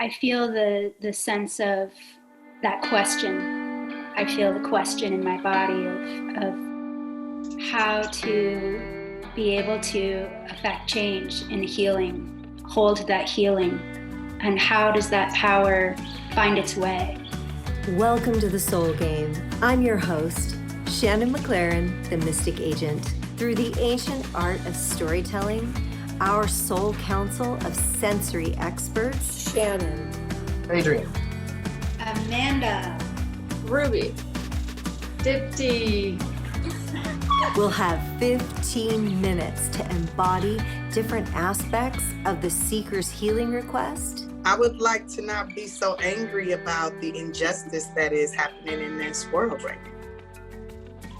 I feel the sense of that question. I feel the question in my body of how to be able to affect change in healing, hold that healing, and how does that power find its way? Welcome to the Soul Game. I'm your host, Shannon McLaren, the Mystic Agent. Through the ancient art of storytelling, our soul council of sensory experts, Shannon, Adrian, Amanda, Ruby, Dipti, will have 15 minutes to embody different aspects of the seeker's healing request. I would like to not be so angry about the injustice that is happening in this world right now.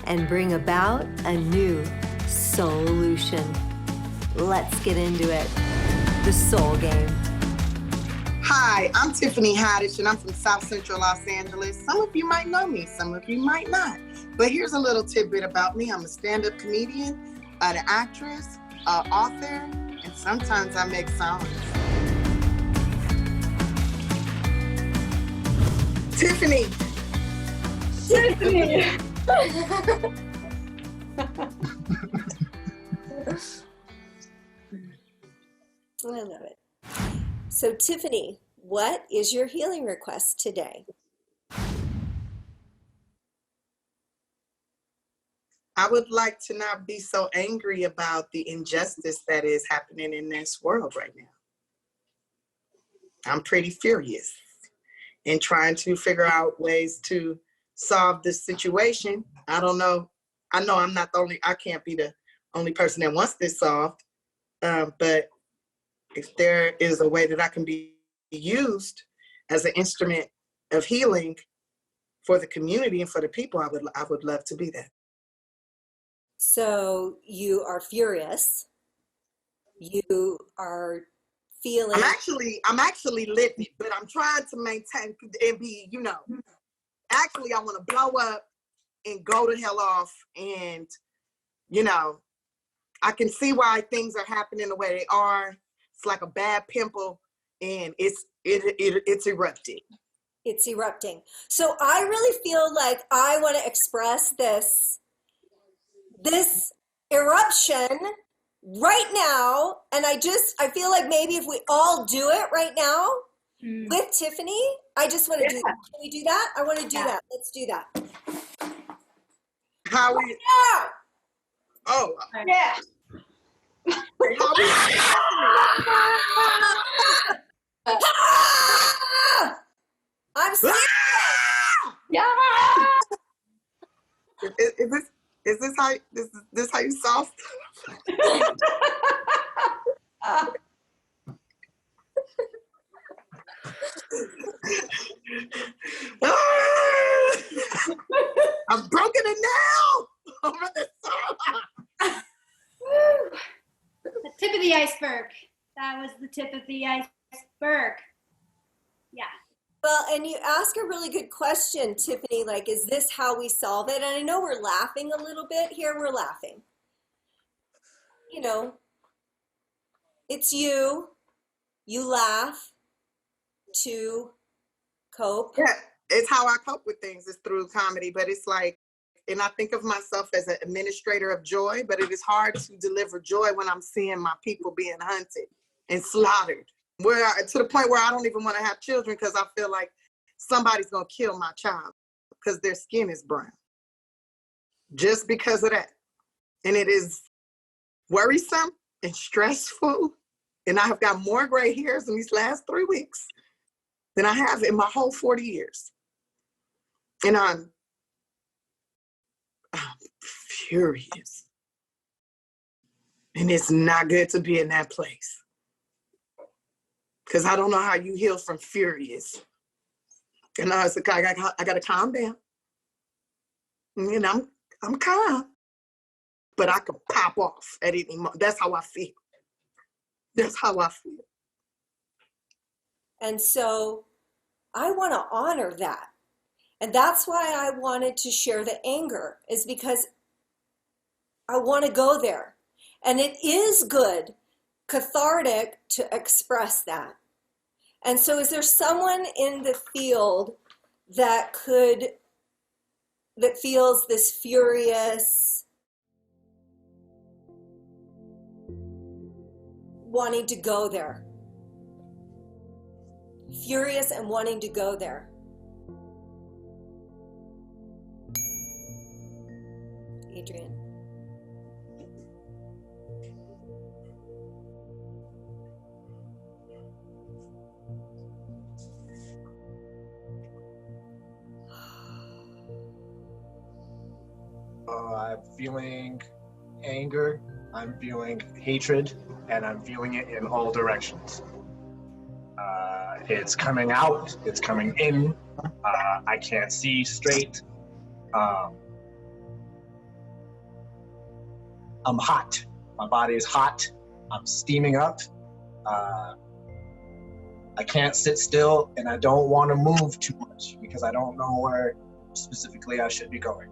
And bring about a new SOULution. Let's get into it. The Soul Game. Hi, I'm Tiffany Haddish, and I'm from South Central Los Angeles. Some of you might know me, some of you might not. But here's a little tidbit about me. I'm a stand-up comedian, an actress, an author, and sometimes I make songs. Tiffany. I love it. So Tiffany, what is your healing request today? I would like to not be so angry about the injustice that is happening in this world right now. I'm pretty furious in trying to figure out ways to solve this situation. I don't know. I know I'm not the only, I can't be the only person that wants this solved. But if there is a way that I can be used as an instrument of healing for the community and for the people, I would love to be that. So you are furious. You are feeling. I'm actually livid, but I'm trying to maintain and be, actually I want to blow up and go to hell off. And, I can see why things are happening the way they are. It's like a bad pimple and it's erupting. It's erupting. So I really feel like I want to express this eruption right now. And I feel like maybe if we all do it right now with Tiffany, I just want to do that. Can we do that? I want to do that. Let's do that. How we? Yeah. Oh. Yeah. How we? I'm serious. Yeah. Is this how you solve? I've broken it now. Over the The tip of the iceberg. That was the tip of the iceberg. Yeah. Well, and you ask a really good question, Tiffany, like, is this how we solve it? And I know we're laughing a little bit here. We're laughing. It's you laugh to cope. Yeah, it's how I cope with things is through comedy, but it's like, and I think of myself as an administrator of joy, but it is hard to deliver joy when I'm seeing my people being hunted and slaughtered. To the point where I don't even want to have children because I feel like somebody's going to kill my child because their skin is brown. Just because of that. And it is worrisome and stressful. And I have got more gray hairs in these last 3 weeks than I have in my whole 40 years. And I'm furious. And it's not good to be in that place. Because I don't know how you heal from furious. And I was like, I got to calm down. And I'm calm. But I could pop off at any moment. That's how I feel. That's how I feel. And so I want to honor that. And that's why I wanted to share the anger, is because I want to go there. And it is good, cathartic, to express that. And so is there someone in the field that feels this furious wanting to go there? Furious and wanting to go there. Adrian. I'm feeling anger, I'm feeling hatred, and I'm feeling it in all directions. It's coming out, it's coming in, I can't see straight. I'm hot, my body is hot, I'm steaming up. I can't sit still, and I don't want to move too much because I don't know where specifically I should be going.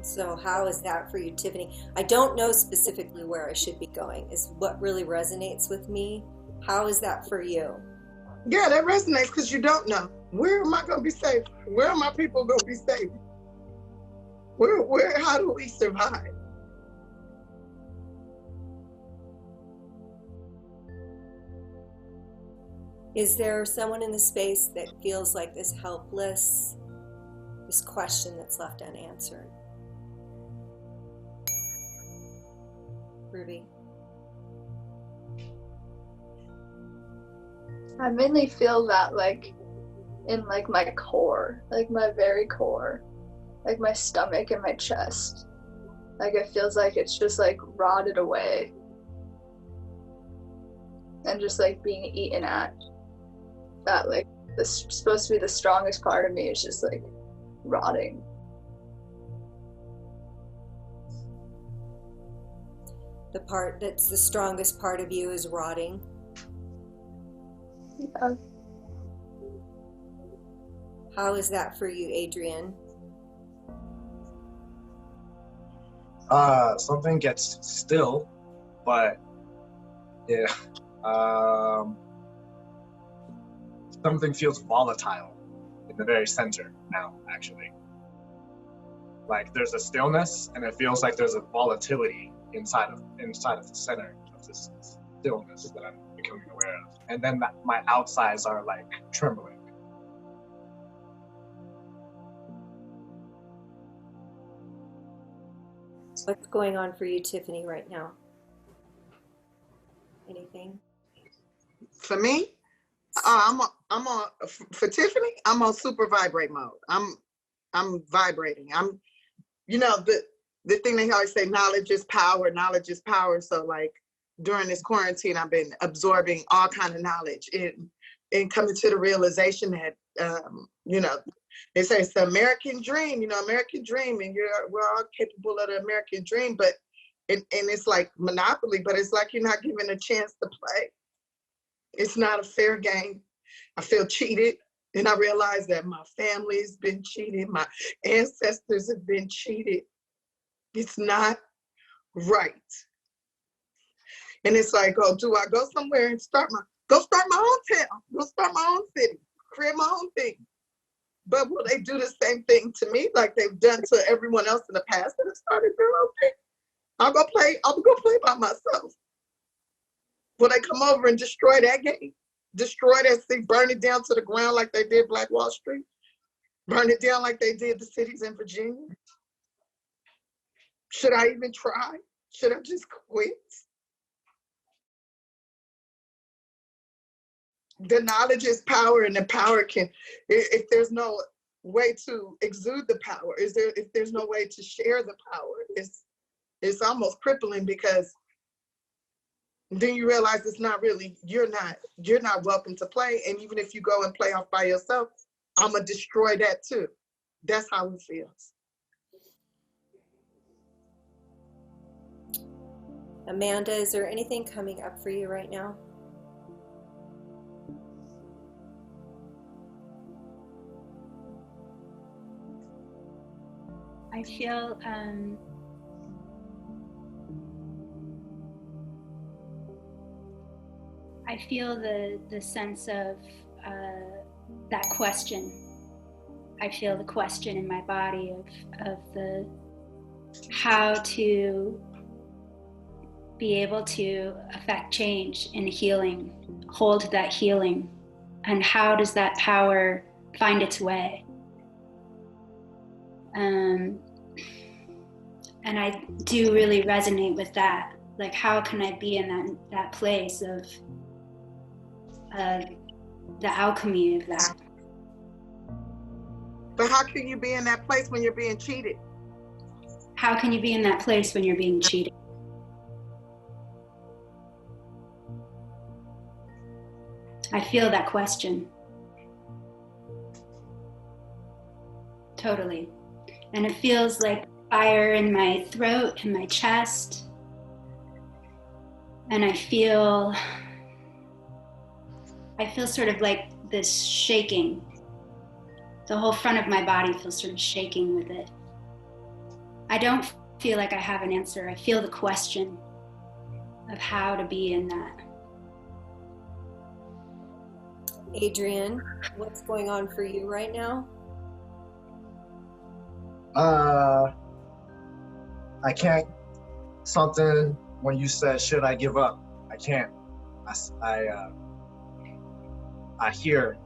So how is that for you, Tiffany? I don't know specifically where I should be going is what really resonates with me. How is that for you? Yeah, that resonates because you don't know. Where am I going to be safe? Where are my people going to be safe? How do we survive? Is there someone in the space that feels like this helpless, this question that's left unanswered? Ruby. I mainly feel that like in like my core, like my very core, like my stomach and my chest. Like it feels like it's just like rotted away and just like being eaten at. That like this supposed to be the strongest part of me is just like rotting. The part that's the strongest part of you is rotting. Yeah. How is that for you, Adrian? Something gets still, but yeah, something feels volatile in the very center now, actually. Like there's a stillness, and it feels like there's a volatility inside of the center of this stillness that I'm becoming aware of. And then my outsides are like trembling. What's going on for you, Tiffany, right now? Anything? For me, for Tiffany, I'm on super vibrate mode. I'm vibrating. The thing they always say, knowledge is power, knowledge is power. So like during this quarantine, I've been absorbing all kind of knowledge and coming to the realization that, they say it's the American dream, American dream, and we're all capable of the American dream, but, and it's like monopoly, but it's like you're not given a chance to play. It's not a fair game. I feel cheated. And I realize that my family's been cheated. My ancestors have been cheated. It's not right. And it's like, oh, do I go somewhere and start my own town, go start my own city, create my own thing? But will they do the same thing to me like they've done to everyone else in the past that have started their own thing? I'll go play by myself. Will they come over and destroy that game? Destroy that city, burn it down to the ground like they did Black Wall Street? Burn it down like they did the cities in Virginia? Should I even try? Should I just quit? The knowledge is power, and the power can, if there's no way to exude the power, if there's no way to share the power, it's almost crippling, because then you realize it's not really, you're not welcome to play. And even if you go and play off by yourself, I'm gonna destroy that too. That's how it feels. Amanda, is there anything coming up for you right now? I feel I feel the sense of that question. I feel the question in my body of the how to be able to affect change in healing, hold that healing, and how does that power find its way? And I do really resonate with that. Like, how can I be in that place of the alchemy of that? But how can you be in that place when you're being cheated? How can you be in that place when you're being cheated? I feel that question. Totally. And it feels like fire in my throat and my chest. And I feel sort of like this shaking. The whole front of my body feels sort of shaking with it. I don't feel like I have an answer. I feel the question of how to be in that. Adrian, what's going on for you right now? I can't. Something when you said, should I give up? I can't. I hear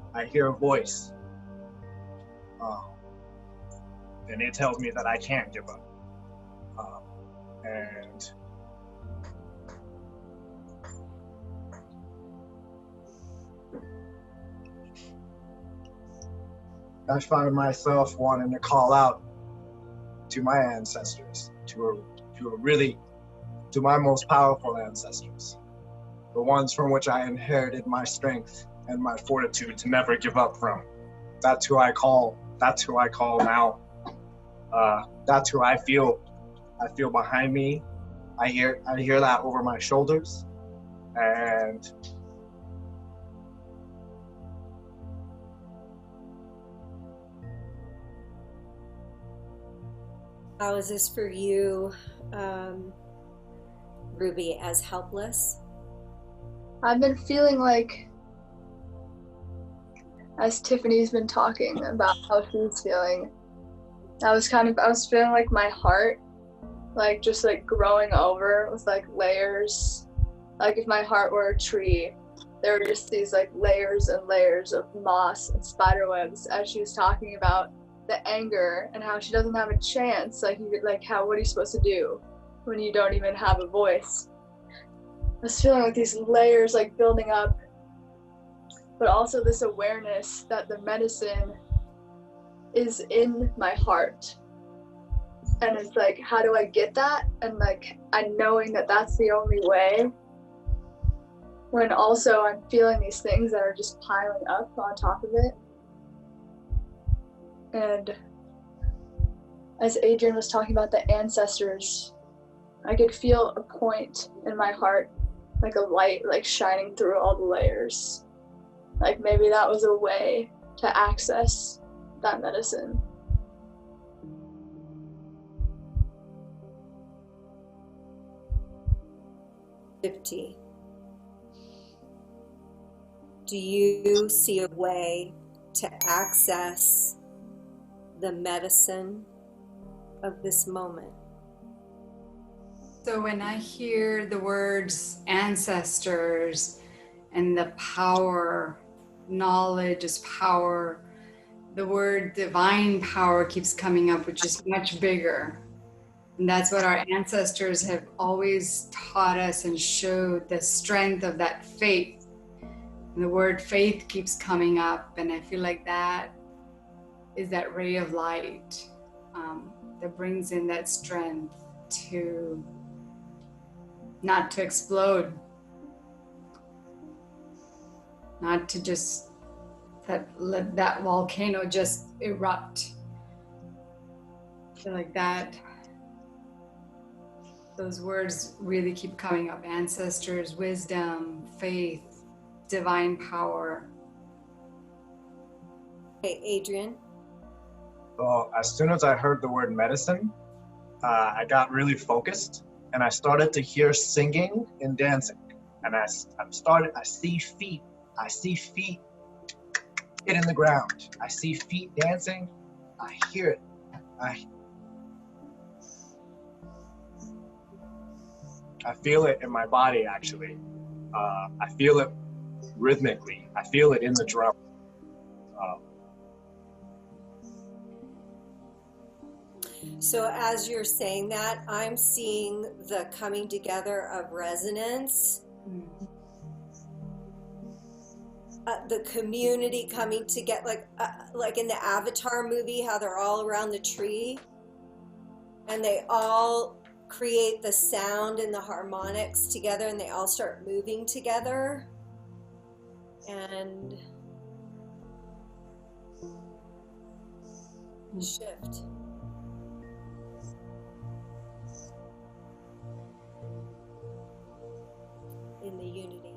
a voice. And it tells me that I can't give up. And I find myself wanting to call out to my ancestors, to my most powerful ancestors, the ones from which I inherited my strength and my fortitude to never give up from. That's who I call now. That's who I feel behind me. I hear that over my shoulders, and how is this for you, Ruby, as helpless? I've been feeling like, as Tiffany's been talking about how she's feeling, I was feeling like my heart, like just like growing over with like layers. Like if my heart were a tree, there were just these like layers and layers of moss and spider webs, as she was talking about the anger and how she doesn't have a chance. Like what are you supposed to do when you don't even have a voice? I was feeling like these layers like building up, but also this awareness that the medicine is in my heart. And it's like, how do I get that? And like, I'm knowing that that's the only way, when also I'm feeling these things that are just piling up on top of it. And as Adrian was talking about the ancestors, I could feel a point in my heart, like a light like shining through all the layers. Like maybe that was a way to access that medicine. Do you see a way to access the medicine of this moment? So when I hear the words ancestors and the power, knowledge is power, the word divine power keeps coming up, which is much bigger. And that's what our ancestors have always taught us and showed, the strength of that faith. And the word faith keeps coming up, and I feel like that is that ray of light that brings in that strength to not to explode, not to just let that volcano just erupt. I feel like that. Those words really keep coming up: ancestors, wisdom, faith, divine power. Hey, Adrian. So as soon as I heard the word medicine, I got really focused, and I started to hear singing and dancing And I see feet hitting the ground. I see feet dancing. I hear it. I feel it in my body, actually. I feel it rhythmically. I feel it in the drum. So as you're saying that, I'm seeing the coming together of resonance, the community coming together, like in the Avatar movie, how they're all around the tree, and they all create the sound and the harmonics together, and they all start moving together, and shift. In the unity,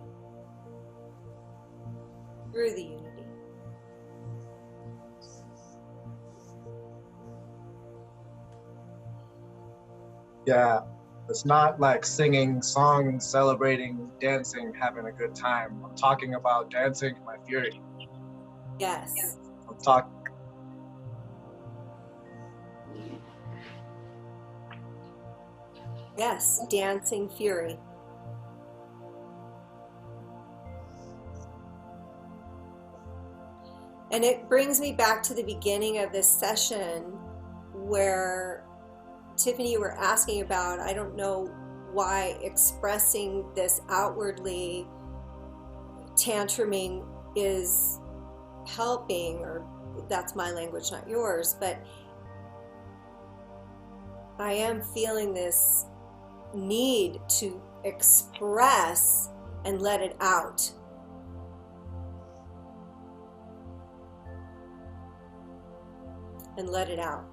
through the unity. Yeah, it's not like singing songs, celebrating, dancing, having a good time. I'm talking about dancing in my fury. Yes. I'm talking. Yes, dancing fury. And it brings me back to the beginning of this session where Tiffany, you were asking about, I don't know why expressing this outwardly, tantruming is helping, or that's my language, not yours, but I am feeling this need to express and let it out. And let it out.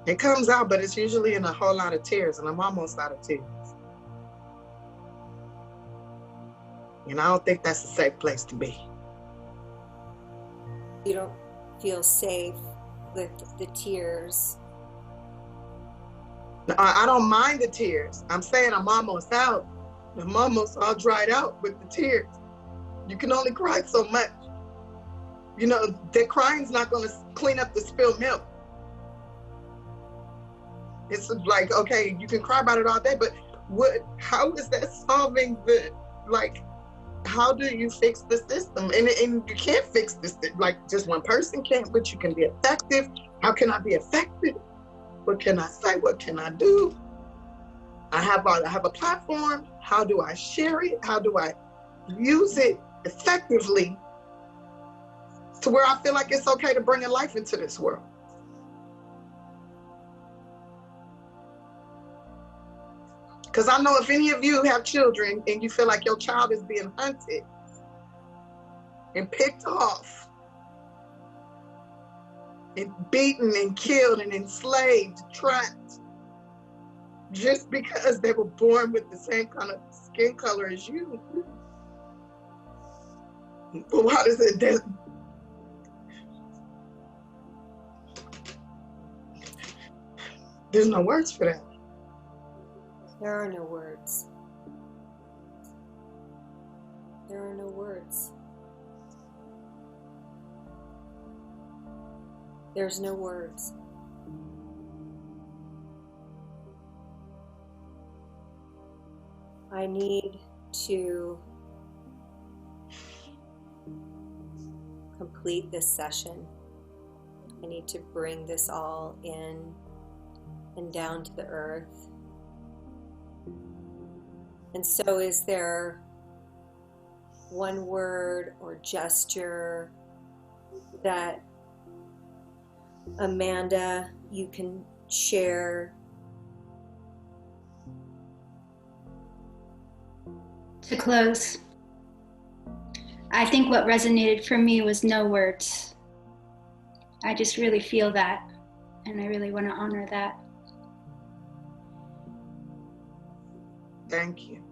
It comes out, but it's usually in a whole lot of tears, and I'm almost out of tears. And I don't think that's a safe place to be. You don't feel safe with the tears. I don't mind the tears. I'm saying I'm almost out. I'm almost all dried out with the tears. You can only cry so much. You know, the crying's not going to clean up the spilled milk. It's like, okay, you can cry about it all day, but how is that solving how do you fix the system? And you can't fix this, like just one person can't, but you can be effective. How can I be effective? What can I say? What can I do? I have a platform. How do I share it? How do I use it effectively to where I feel like it's okay to bring a life into this world? Because I know if any of you have children and you feel like your child is being hunted and picked off and beaten and killed and enslaved, trapped, just because they were born with the same kind of skin color as you. But why does it? There's no words for that. There are no words. There are no words. There's no words. I need to complete this session. I need to bring this all in and down to the earth. And so is there one word or gesture that Amanda, you can share? To close, I think what resonated for me was no words. I just really feel that, and I really want to honor that. Thank you.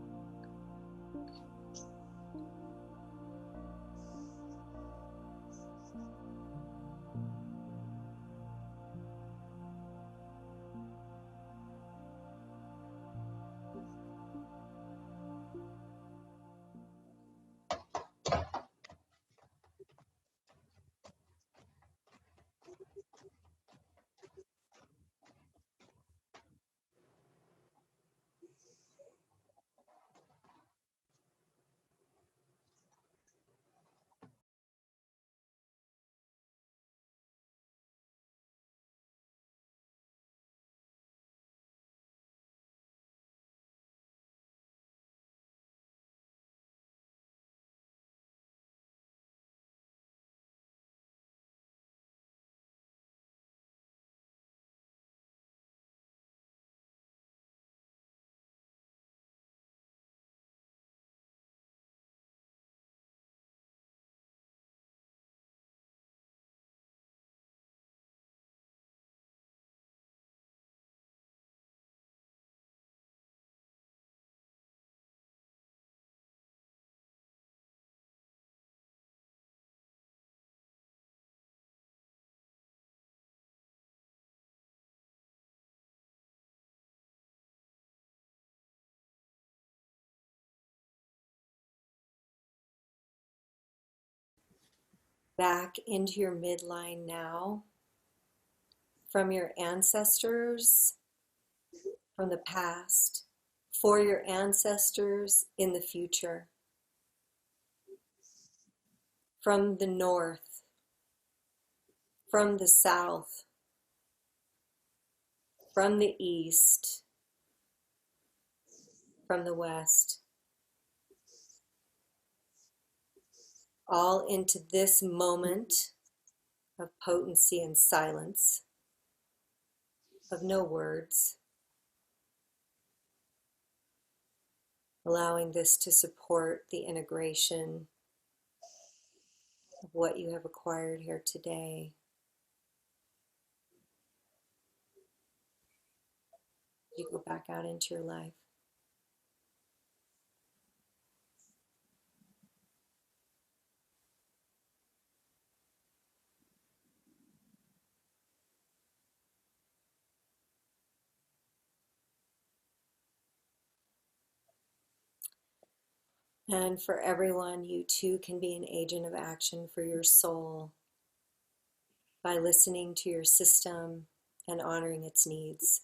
back into your midline now from your ancestors from the past, for your ancestors in the future, from the north, from the south, from the east, from the west, all into this moment of potency and silence, of no words, allowing this to support the integration of what you have acquired here today. You go back out into your life. And for everyone, you too can be an agent of action for your soul by listening to your system and honoring its needs.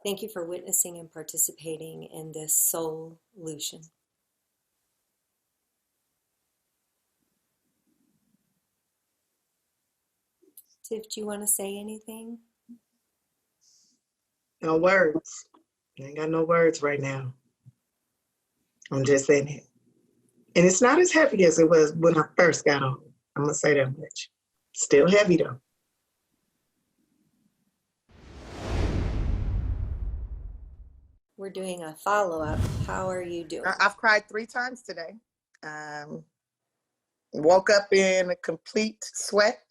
Thank you for witnessing and participating in this SOULution. Tiff, do you want to say anything? No words. I ain't got no words right now. I'm just in it. And it's not as heavy as it was when I first got on. I'm going to say that much. Still heavy though. We're doing a follow-up. How are you doing? I've cried 3 times today. Woke up in a complete sweat.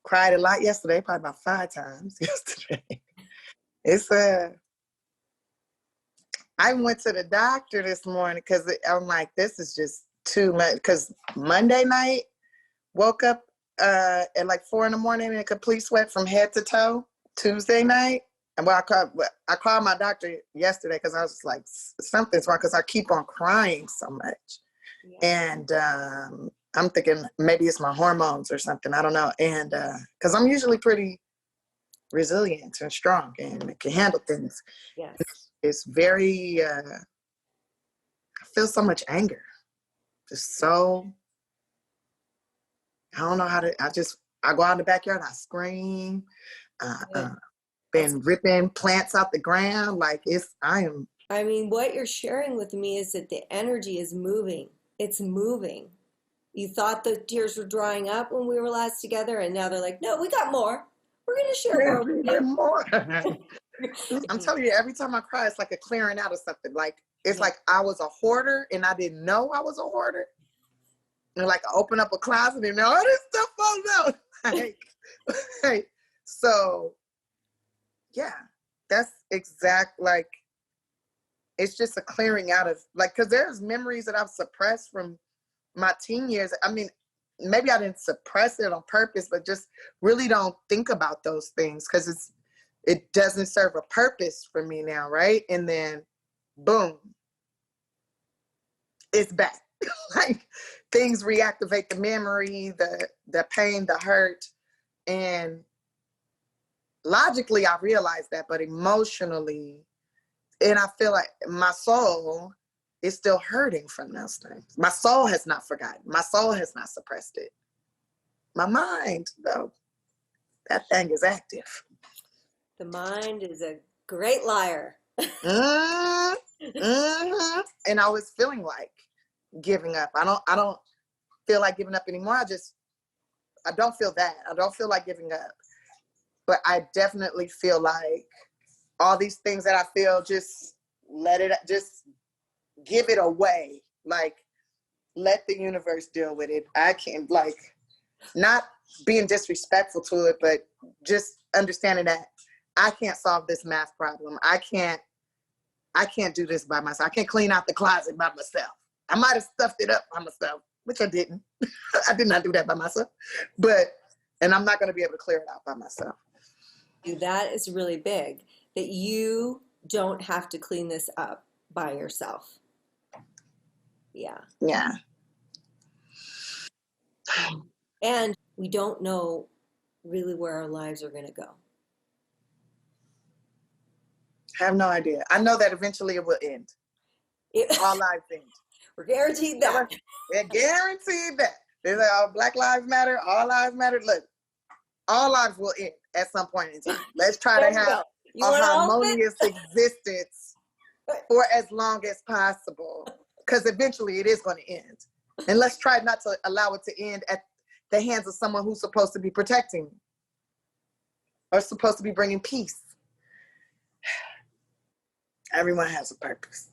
Cried a lot yesterday, probably about 5 times yesterday. I went to the doctor this morning because I'm like, this is just too much. Because Monday night, woke up at like 4 a.m. in a complete sweat from head to toe. Tuesday night, and I called my doctor yesterday because I was just like, something's wrong because I keep on crying so much. Yeah. And I'm thinking maybe it's my hormones or something. I don't know. And because I'm usually pretty resilient and strong and can handle things. Yes. It's very, I feel so much anger. Just so, I don't know how to, I go out in the backyard, I scream, been ripping plants out the ground. Like I mean, what you're sharing with me is that the energy is moving. It's moving. You thought the tears were drying up when we were last together, and now they're like, no, we got more. We're going to share more. We got more. I'm telling you, every time I cry, it's like a clearing out of something. Like, it's like I was a hoarder and I didn't know I was a hoarder. And like I open up a closet and all this stuff falls out. So, yeah, that's exact, like, it's just a clearing out of, like, because there's memories that I've suppressed from my teen years. I mean, maybe I didn't suppress it on purpose, but just really don't think about those things because it doesn't serve a purpose for me now, right? And then, boom, it's back. Like, things reactivate the memory, the pain, the hurt, and logically I realized that, but emotionally, and I feel like my soul is still hurting from those things. My soul has not forgotten. My soul has not suppressed it. My mind, though, that thing is active. The mind is a great liar. And I was feeling like giving up. I don't feel like giving up anymore. I don't feel that. I don't feel like giving up. But I definitely feel like all these things that I feel, just just give it away. Like, let the universe deal with it. I can't, like, not being disrespectful to it, but just understanding that I can't solve this math problem. I can't do this by myself. I can't clean out the closet by myself. I might have stuffed it up by myself, which I didn't. I did not do that by myself. And I'm not going to be able to clear it out by myself. That is really big, that you don't have to clean this up by yourself. Yeah. Yeah. And we don't know really where our lives are going to go. I have no idea. I know that eventually it will end. All lives end. We're guaranteed that. They're guaranteed that. They're like, oh, Black Lives Matter, all lives matter. Look, all lives will end at some point in time. Let's try to have a harmonious existence for as long as possible, because eventually it is going to end. And let's try not to allow it to end at the hands of someone who's supposed to be protecting or supposed to be bringing peace. Everyone has a purpose.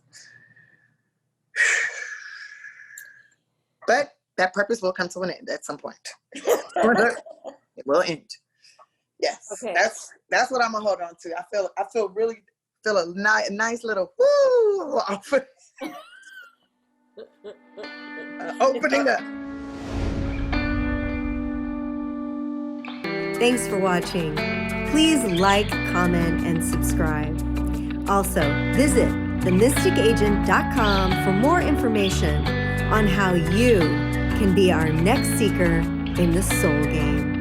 But that purpose will come to an end at some point. It will end. Yes. Okay. That's what I'm gonna hold on to. I feel a nice little woo off of opening up. Thanks for watching. Please like, comment, and subscribe. Also, visit themysticagent.com for more information on how you can be our next seeker in the soul game.